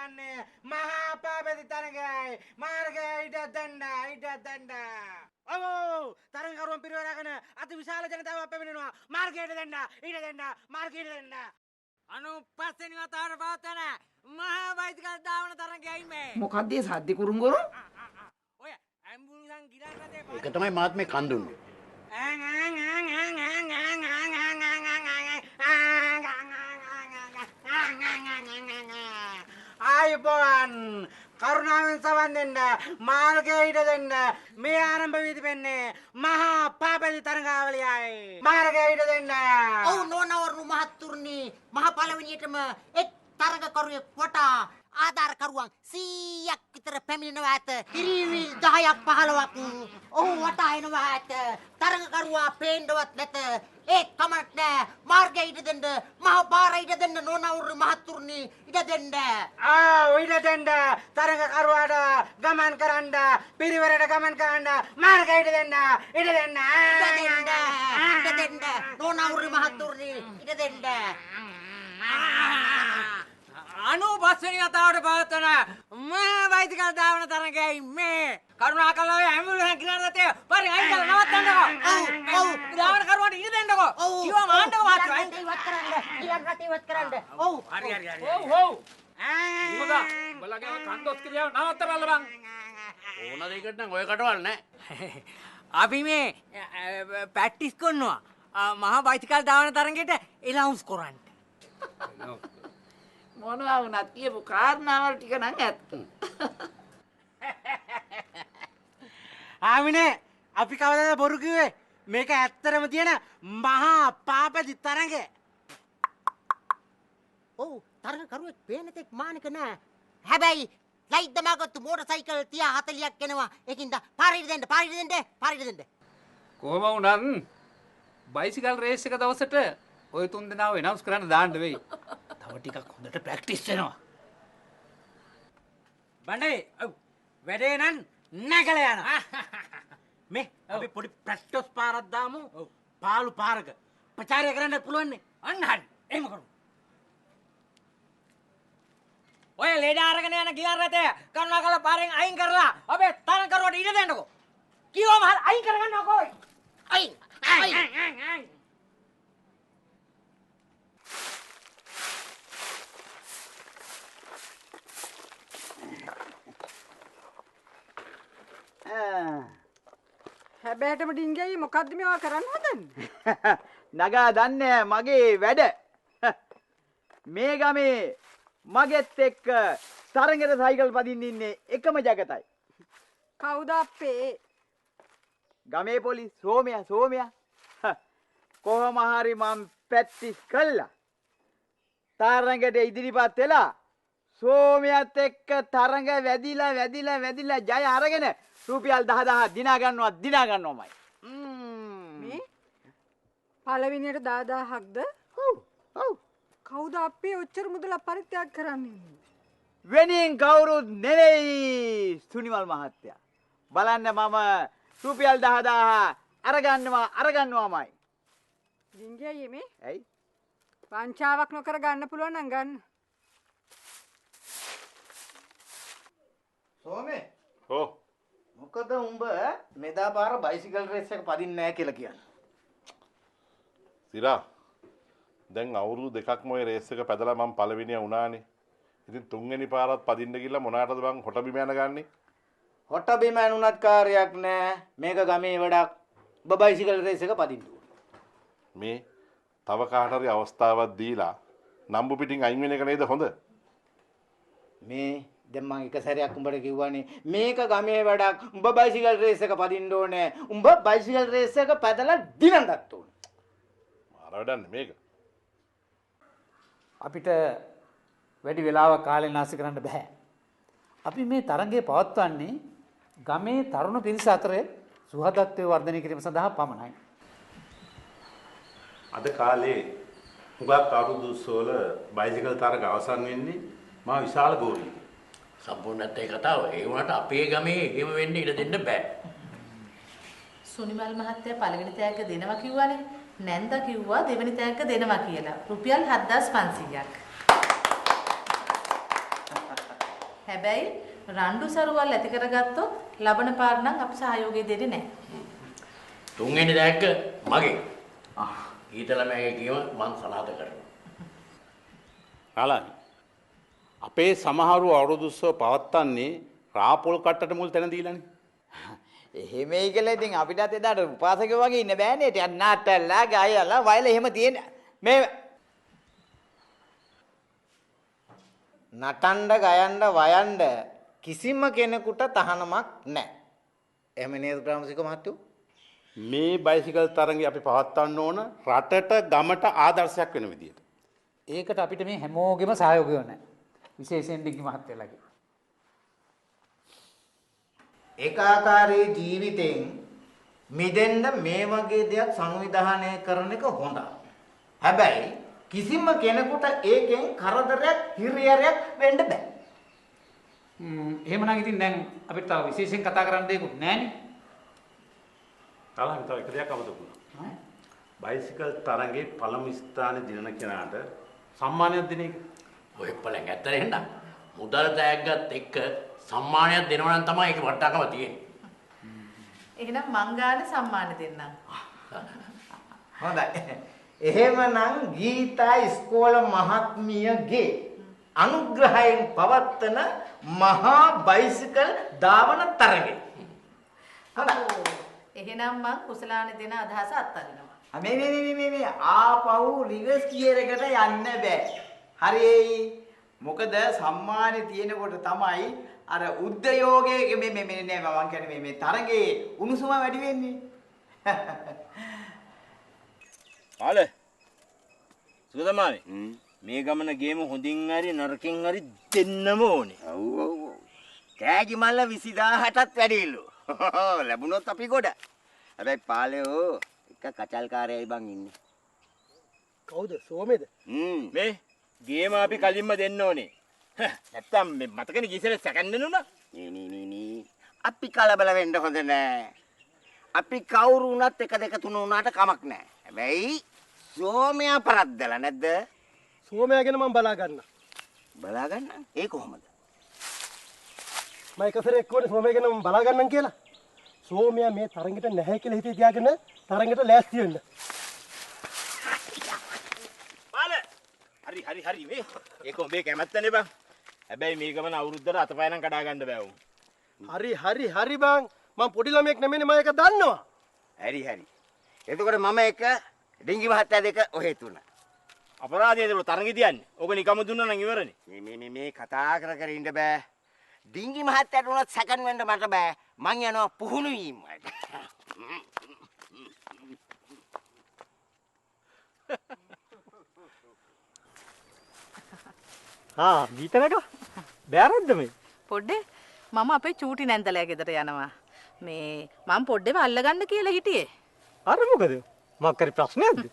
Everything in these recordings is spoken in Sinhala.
කරන්නේ මහා පාපති තරඟයයි මාර්ගය ඉඩ දෙන්න. ඔව් තරඟකරුවන් පිරිවරාගෙන අති විශාල ජනතාවක් පැමිණෙනවා මාර්ගයට දෙන්න ඉඩ දෙන්න මාර්ගයට දෙන්න. අනුපස්සෙනි වතාවට පවත්වන මහා වෛදිකල් දාවන තරඟයයි මේ. මොකක්ද ඒ සද්ද කුරුංගොරු? ඔය ඇම්බුලන්ස් ගිලන් රටේ ඒක තමයි මාත් මේ කන් දුන්නේ. ආයුබෝවන් කරුණාවෙන් සවන් දෙන්න මාර්ගයට ඉඩ දෙන්න මේ ආරම්භ වී තිබෙන්නේ මහා පාපති තරඟාවලියයි මාර්ගයට ඉඩ දෙන්න. ඔව් නෝනවරු මහත්තුරුනි මහ පළවෙනියටම එක් තරඟකරුවෙක් වටා ආධාරකරුවන් 100ක් විතර පැමිණෙනවා ඇත. ඉරිවිල් 10ක් 15ක් ඔහු වටා එනවා ඇත. තරඟකරුවා පේන්නවත් නැත. ඒ කමක් නෑ මාර්ගය ඉඩ දෙන්න මහ පාර ඉඩ දෙන්න නෝනවරු මහත්තුරුනි ඉඩ දෙන්න. ඉඩ දෙන්න තරඟකරුවාට ගමන් කරන්න පිරිවරට ගමන් කරන්න මාර්ගය ඉඩ දෙන්න නෝනවරු මහත්තුරුනි ඉඩ දෙන්න. 95 වෙනි වතාවට පවත්වන මහා වෛදිකල් දාවන තරඟයයි මේ. කරුණාකරලා ඔය ඇම්බුලන්ස් ගිලන් රටේ පරින් අයින් කරලා නවත්තන්නකෝ. ඔව් දාවන කරුවාට ඉඩ දෙන්නකෝ. කිව්වා මාන්නකෝ මාත්‍රා. ඉවත් කරන්න. ගිලන් රටේ ඉවත් කරන්න. ඔව් හරි. ඔව් මොකද බලගේ කන්දොත් කියලා නවත්තන්න බං. ඕන දෙයකට නම් ඔය කටවල් නෑ. අපි මේ ප්‍රැක්ටිස් කරනවා මහා වෛදිකල් දාවන තරඟයට එලවුන්ස් කරන්න. මොනවා වුණත් කියපු කාරණාවල් ටික නම් ඇත්ත. ආමිනේ අපි කවදාද බොරු කිව්වේ මේක ඇත්තටම තියෙන මහා පාපති තරඟය. ඔව් තරඟකරුවෙක් පේන තෙක් මානික නෑ. හැබැයි ලයිට් දමාගත්තු මෝටර් සයිකල් 30 40ක් එනවා. ඒකින්ද පාරේ දෙන්න. කොහොම වුණත් බයිසිකල් රේස් එක දවසට ඔය තුන් දෙනාව එනවුස් කරන්න දාන්න වෙයි. තව ටිකක් හොඳට ප්‍රැක්ටිස් වෙනවා. බණ්ඩේ වැඩේ නම් නැගලා යනවා. මේ අපි පොඩි ප්‍රැක්ටිස් පාරක් දාමු. පාළු පාරක ප්‍රචාරය කරන්න පුළුවන් නේ. අන්න හරි. එහෙම කරමු. ඔය ලේඩ අරගෙන යන ගිලන් රටේ කරුණාකරලා පාරෙන් අයින් කරලා අපේ තරඟකරුවට ඉඩ දෙන්නකෝ. කිව්වම අයින් කරගන්නකෝ. අයින්. හැබැයිටම ඩිංගයි මොකද්ද මේවා කරන්න හදන්නේ? නගා දන්නේ මගේ වැඩ. මේ ගමේ මගෙත් එක්ක තරඟට සයිකල් පදින්න ඉන්නේ එකම జగතයි. කවුද අපේ? ගමේ පොලිස් සෝමයා. කොහොම හරි මම ප්‍රැක්ටිස් කළා. තරඟට ඉදිරිපත් වෙලා සෝමයාත් එක්ක තරඟ වැදිලා ජය අරගෙන රුපියල් 10000 දිනා ගන්නවාමයි. මේ පළවෙනියට 10000ක්ද? ඔව්. කවුද අපේ ඔච්චර මුදල පරිත්‍යාග කරන්නේ? වෙනින් කවුරුත් නෙවෙයි සුනිමල් මහත්තයා. බලන්න මම රුපියල් 10000 අරගන්නවාමයි. ඩිංගයි මේ? ඇයි? වංචාවක් නොකර ගන්න පුළුවන් නම් ගන්න. සෝමේ. ඔව්. මොකද උඹ මෙදා පාර බයිසිකල් රේස් එක පදින්නේ නැහැ කියලා කියන්නේ? සිරා දැන් අවුරුදු දෙකක්ම ඔය රේස් එක පැදලා මම පළවෙනියා වුණානේ. ඉතින් තුන්වෙනි පාරත් පදින්න ගිහලා මොනාටද බං හොට බිම යන ගන්නේ? හොට බිම යනුණත් කාර්යයක් නැහැ. මේක ගමේ වැඩක්. ඔබ බයිසිකල් රේස් එක පදින්න ඕන. මේ තව කාට හරි අවස්ථාවක් දීලා නම්බු පිටින් අයින් වෙන එක නේද හොඳ? මේ දැන් මම එක සැරයක් උඹට කිව්වනේ මේක ගමේ වැඩක්. උඹ බයිසිකල් රේස් එක පදින්න ඕනේ. උඹ බයිසිකල් රේස් එක පැදලා දිනන්නත් ඕනේ. මාර වැඩන්නේ මේක. අපිට වැඩි වෙලාවක් කාලේ නාස්ති කරන්න බෑ. අපි මේ තරඟය පවත්වන්නේ ගමේ තරුණ පිරිස අතර සුහදත්වය වර්ධනය කිරීම සඳහා පමණයි. අද කාලේ හුඟක් අවුරුදු 16 බයිසිකල් තරග අවසන් වෙන්නේ මා විශාල ගෝලියකින්. සම්පූර්ණත් ඒ කතාව. ඒ වුණාට අපේ ගමේ එහෙම වෙන්න ඉඩ දෙන්න බෑ. සුනිමල් මහත්තයා පළවෙනි තෑග්ග දෙනවා කිව්වනේ. නැන්දා කිව්වා දෙවෙනි තෑග්ග දෙනවා කියලා. රුපියල් 7500ක්. හැබැයි රණ්ඩු සරුවල් ඇති කරගත්තොත් ලබන පාර නම් අපි සහයෝගය දෙන්නේ නැහැ. තුන්වෙනි දැක්ක මගේ. ඊතල මගේ කියම මං සනාථ කරනවා. ආලානි. අපේ සමහරු අවුරුදු උත්සව පවත්වන්නේ රාපොල් කට්ටට මුල් තැන දීලානේ. එහෙමයි කියලා ඉතින් අපිටත් එදාට උපාසකයෝ වගේ ඉන්න බෑනේ. ටිකක් නාට්ටලා ගායලා වයලා එහෙම තියෙන මේ නටන්න ගයන්න වයන්න කිසිම කෙනෙකුට තහනමක් නැහැ. එහෙම නේද ප්‍රාමසික මහත්තයෝ? මේ බයිසිකල් තරඟය අපි පවත්වන්න ඕන රටට ගමට ආදර්ශයක් වෙන විදියට. ඒකට අපිට මේ හැමෝගෙම සහයෝගය ඕනේ. විශේෂයෙන් ඩිංගි මහත්තයලාගේ. ඒකාකාරී ජීවිතෙන් මිදෙන්න මේ වගේ දෙයක් සංවිධානය කරන එක හොඳයි. හැබැයි කිසිම කෙනෙකුට ඒකෙන් කරදරයක් හිරියරයක් වෙන්න බෑ. එහෙමනම් ඉතින් දැන් අපිට තව විශේෂයෙන් කතා කරන්න දෙයක්වත් නැහැනේ. ආලානි තව එක දෙයක් අමතක වුණා. බයිසිකල් තරඟේ පළමු ස්ථානයේ දිනන කෙනාට සම්මානයක් දෙන එක. ඔය පළෙන් ඇත්තට එන්න. මුදල් තෑග්ගත් එක්ක සම්මානයක් දෙනවා නම් තමයි ඒක වටාකම තියෙන්නේ. එහෙනම් මං ගානේ සම්මාන දෙන්නම්. හොඳයි. එහෙමනම් ගීතා ඉස්කෝල මහත්මියගේ අනුග්‍රහයෙන් පවත්වන මහා බයිසිකල් ධාවන තරගය. හොඳයි. එහෙනම් මං කුසලානේ දෙන අදහස අත්හරිනවා. මේ ආපහු රිවර්ස් ගියර් එකට යන්න බෑ. හරියි. මොකද සම්මානේ තියෙනකොට තමයි අර උද්දයෝගයේ මේ නෑ මම කියන්නේ මේ තරගේ උණුසුම වැඩි වෙන්නේ. ආල සුගතමානේ මේ ගමන ගේම හොඳින් හරි නරකින් හරි දෙන්නම ඕනේ. ඔව් ඔව් ඔව්. කෑගි මල්ල 20000ටත් වැඩිලු. ලැබුණොත් අපි ගොඩ. හැබැයි පාලයෝ එක කචල්කාරයයි බං ඉන්නේ. කවුද සෝමේද? මේ ගේම අපි කලින්ම දෙන්න ඕනේ. නැත්තම් මේ මතකනේ ගිසරේ සැකන් දෙනුණා. නී. අපි කලබල වෙන්න හොඳ නෑ. අපි කවුරු වුණත් 1 2 3 වුණාට කමක් නෑ. හැබැයි සෝමයා පරද්දලා නැද්ද? සෝමයා ගැන මම බලා ගන්න. බලා ගන්න? ඒ කොහොමද? මම එකසරේ එක්කෝනේ සෝමයා ගැන මම බලා ගන්නම් කියලා. සෝමයා මේ තරඟෙට නැහැ කියලා හිතේ තියාගෙන තරඟෙට ලෑස්ති වෙන්න. බාල හරි මේ ඒක උඹේ කැමැත්තනේ බං. හැබැයි මේ ගමන අවුරුද්දට අතපය නම් කඩා ගන්න බෑ උන්. හරි බං. මම පොඩි ළමයෙක් නෙමෙයිනේ මම ඒක දන්නවා. හරි. එතකොට මම එක ඩිංගි මහත්තයා දෙක ඔහෙ තුන. අපරාධයද තරඟෙ තියන්නේ. ඕක නිකම්ම දුන්නා නම් ඉවරනේ. මේ කතා කර ඉන්න බෑ. ඩිංගි මහත්තයාට උනත් සැකන් වෙන්න මට බෑ. මං යනවා පුහුණු වීම වලට. ගීතනක බෑරද්ද මේ? පොඩ්ඩේ මම අපේ චූටි නැන්දලයා ගෙදර යනවා. මේ මම පොඩ්ඩේව අල්ලගන්න කියලා හිටියේ. අර මොකද? මොකක් හරි ප්‍රශ්නයක්ද?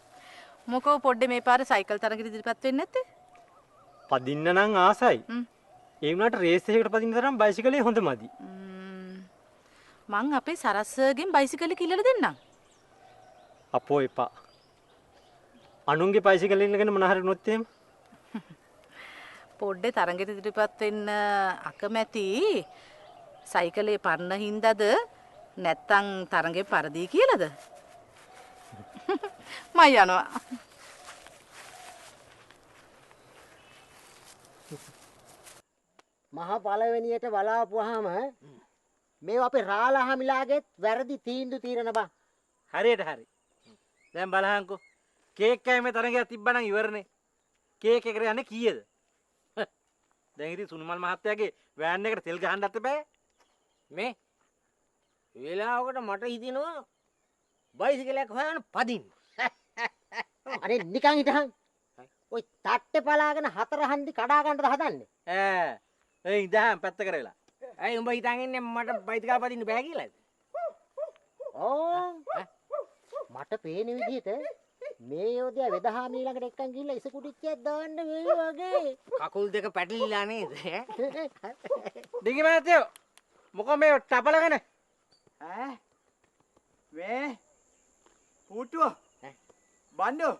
මොකෝ පොඩ්ඩේ මේ පාර සයිකල් තරගෙට ඉදිරිපත් වෙන්නේ නැත්තේ? පදින්න නම් ආසයි. ඒ වුණාට රේස් එකකට පදින්න තරම් බයිසිකලේ හොඳ මදි. මං අපේ සරස්සගෙන් බයිසිකල් කිල්ලලා දෙන්නම්. අපෝ එපා. අනුන්ගේ බයිසිකල් ඉන්නගෙන මොන හරි වුණොත් එහෙම. පොඩ්ඩේ තරගෙට ඉදිරිපත් වෙන්න අකමැති සයිකලේ පරණ හින්දාද නැත්තම් තරගෙ පරදී කියලාද? මම යනවා. මහා පළවෙනියට බලාපුවාම මේ අපේ රාලහමිලාගෙත් වැරදි තීන්දුව తీරන බං. හරියට හරි. දැන් බලහන්කෝ. කේක් කෑමේ මේ තරගයක් තිබ්බනම් ඉවරනේ. කේක් එකට යන්නේ කීයද? දැන් ඉතින් සුනිමල් මහත්තයාගේ වෑන් එකට තෙල් ගහන්නත් එපා. මේ වෙලාවකට මට හිතෙනවා බයිසිකලයක් හොයන්න පදින්න. අනේ නිකන් හිටහන්. ඔය තට්ටේ පලාගෙන හතර හන්දි කඩා ගන්නද හදන්නේ? ඒ ඉඳහන් පැත්ත කරලා. ඇයි උඹ හිතන් ඉන්නේ මට බයිසිකල් පදින්න බෑ කියලාද? මට පේන විදිහට මේ යෝධයා වෙදහාමී ළඟට එක්කන් ගිහිල්ලා ඉස කුටිච්චයක් දාන්න වෙයි වගේ. කකුල් දෙක පැටලිලා නේද? ඩිංගි මහත්තයෝ මොකෝ මේ ටපලගෙන මේ පුටුව බණ්ඩෝ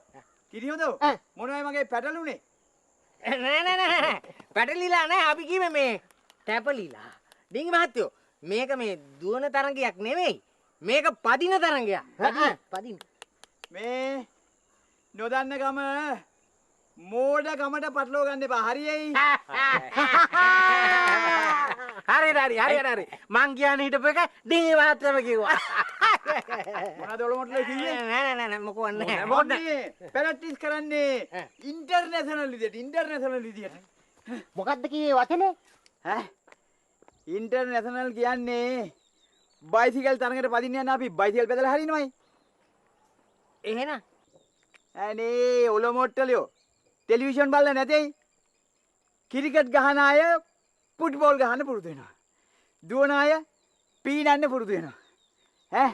කිරියොදෝ මොනවයි මගේ පැටලුනේ? නෑ පැටලිලා නෑ අපි කිව්වේ මේ තැපලිලා. ඩිංගි මහත්තයෝ මේක මේ දුවන තරංගයක් නෙවෙයි. මේක පදින තරංගයක්. පදින. මේ නොදන්න ගම මෝඩ ගමට පටලව ගන්න එපා. හරියයි. හරි. මං කියන්නේ හිටපු එක ඩිංගි මහත්තයම කිව්වා. මොනවද ඔලොමොට්ටල කිව්වේ? නෑ මොකෝ නැහැ. මොකද ප්‍රැක්ටිස් කරන්නේ ඉන්ටර්නැෂනල් විදියට. මොකද්ද කියේ වචනේ? ඈ ඉන්ටර්නැෂනල් කියන්නේ බයිසිකල් තරඟට පදින්න යන අපි බයිසිකල් පැදලා හරිනවයි. එහෙනම් අනේ ඔලොමොට්ටලියෝ ටෙලිවිෂන් බලලා නැතේයි. ක්‍රිකට් ගහන අය ෆුට්බෝල් ගහන්න පුරුදු වෙනවා. දුවන අය පීනන්න පුරුදු වෙනවා. ඈ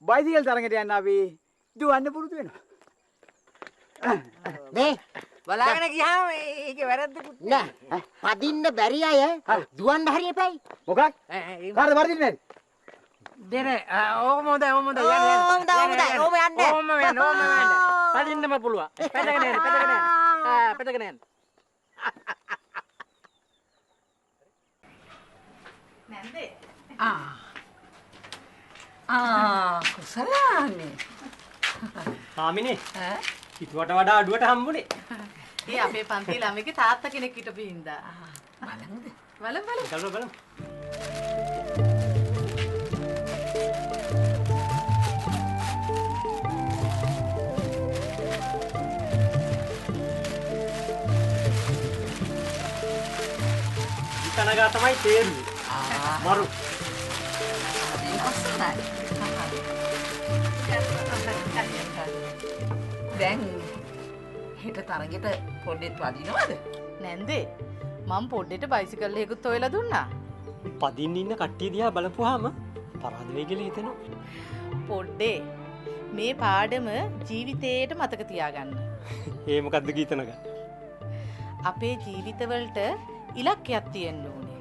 බයිසිකල් තරඟට යන්න අපි දුවන්න පුරුදු වෙනවා. මේ බලාගෙන ගියාම ඒකේ වැරද්දකුත් නෑ. පදින්න බැරි අය දුවන්න හරි එපයි. මොකක්? කාටද වර්ධින්න බැරි? ඕම හොඳයි යන්න. පදින්නම පුළුවන්. පැදගෙන යන්න. නැන්දේ. කුසලානේ. ආමිනේ. හිතුවට වඩා අඩුවට හම්බුනේ. ඒ අපේ පන්ති ළමයිගේ තාත්තා කෙනෙක් හිටපු හින්දා. බලමු. ඉතනගා තමයි තේරුනේ. මරු. දැන් හෙට තරගෙට පොඩ්ඩෙත් වදිනවද? නැන්දේ මම පොඩ්ඩෙට බයිසිකල් එකකුත් හොයලා දුන්නා. පදින්න ඉන්න කට්ටිය දිහා බලපුවාම පරාද වෙයි කියලා හිතෙනවා. පොඩ්ඩේ මේ පාඩම ජීවිතේට මතක තියාගන්න. ඒ මොකද්ද කීතනක? අපේ ජීවිතවලට ඉලක්කයක් තියෙන්න ඕනේ.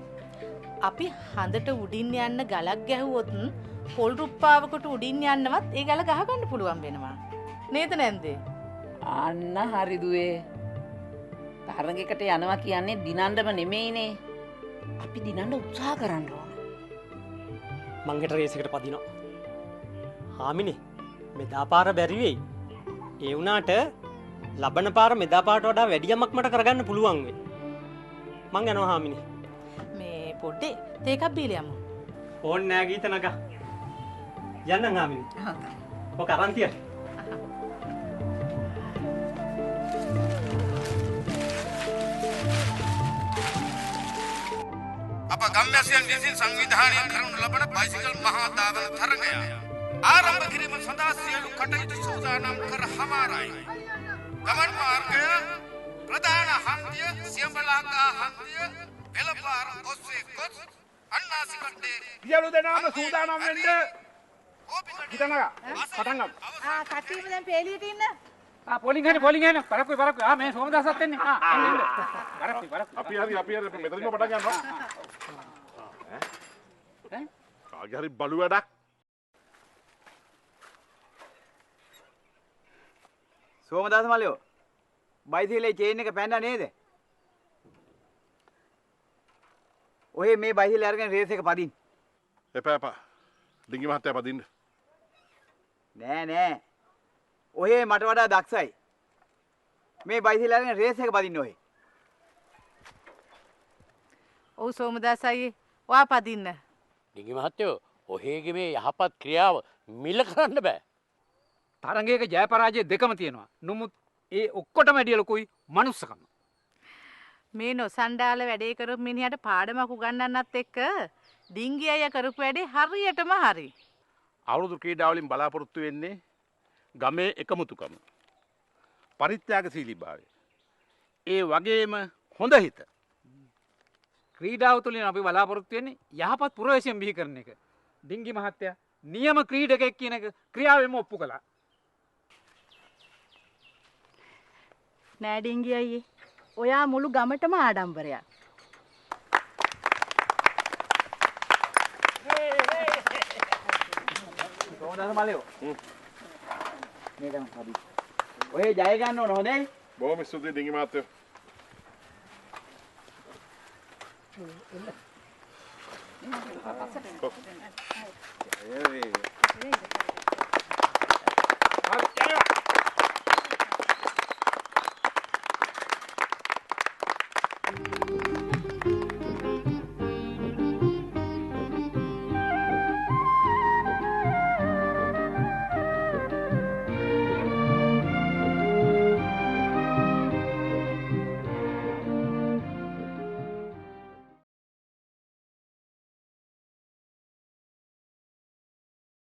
අපි හඳට උඩින් යන්න ගලක් ගැහුවොත් පොල් රුප්පාවකට උඩින් යන්නවත් ඒ ගල ගහ ගන්න පුළුවන් වෙනවා. නේද නැන්දේ? අන්න හරි දුවේ. තරඟයකට යනවා කියන්නේ දිනන්නම නෙමෙයිනේ. අපි දිනන්න උත්සාහ කරන්න ඕන. මං හෙට රේස් එකට පදිනවා. හාමිනේ මෙදා පාර බැරි වෙයි. ඒ වුණාට ලබන පාර මෙදා පාරට වඩා වැඩි යමක් මට කරගන්න පුළුවන් වෙයි. මං යනවා හාමිනේ. මේ පොඩ්ඩේ තේ එකක් බීලා යමු. ඕන් නෑ ගීත නගා. යන්නම් හාමිනේ. ඔක අරන් තියන්න. අප ගම්වැසියන් විසින් සංවිධානය කරනු ලබන බයිසිකල් මහා ධාවන තරගය ආරම්භ කිරීම සඳහා සියලු කටයුතු සූදානම් කර හමාරයි. ගමන් මාර්ගය ප්‍රධාන හන්දිය සියඹලාකා හන්දිය පෙළපාර ඔස්සේ ගොස් අන්නාසිකට්ටේ සියලු දෙනාම සූදානම් වෙන්න. හිතනගා පටන් ගමු. කට්ටියම දැන් පේලියට ඉන්න. පොලිං හරි පරක්කුයි මේ සෝමදාසත් එන්නේ. අපි හරි මෙතනින්ම පටන් ගන්නවා. කාගේ හරි බලු වැඩක්. සෝමදාස මල්ලියෝ බයිසිකලේ චේන් එක පැන්නා නේද? ඔය මේ බයිසිකල් අරගෙන රේස් එක පදින්න. එපා. ඩිංගි මහත්තයා පදින්න. නෑ. ඔය මට වඩා දක්ෂයි. මේ බයිසිකල් අරගෙන රේස් එක පදින්න ඔය. ඔව් සෝමදාස අයියේ ඔයා පදින්න. ඩිංගි මහත්තයෝ ඔහේගේ මේ යහපත් ක්‍රියාව මිල කරන්න බෑ. තරඟයක ජය පරාජය දෙකම තියෙනවා. නමුත් ඒ ඔක්කොටම වැඩිය ලොකුයි මනුස්සකම. මේ නොසන්ඩාල වැඩේ කරපු මිනිහට පාඩමක් උගන්වන්නත් එක්ක ඩිංගි අය කරපු වැඩේ හරියටම හරි. අවුරුදු ක්‍රීඩාවලින් බලාපොරොත්තු වෙන්නේ ගමේ එකමුතුකම, පරිත්‍යාගශීලීභාවය, ඒ වගේම හොඳ හිත. ක්‍රීඩාව තුළින් අපි බලාපොරොත්තු වෙන්නේ යහපත් පුරවැසියන් බිහි කරන එක. ඩිංගි මහත්තයා නියම ක්‍රීඩකෙක් කියන එක ක්‍රියාවෙන්ම ඔප්පු කළා. නෑ ඩිංගි අයියේ. ඔයා මුළු ගමටම ආඩම්බරයක්. සෝමදාස මල්ලියෝ. මේකම පදි. ඔය ජය ගන්න ඕන හොඳයි. බොහොම ස්තුතියි ඩිංගි මහත්තයෝ. කො.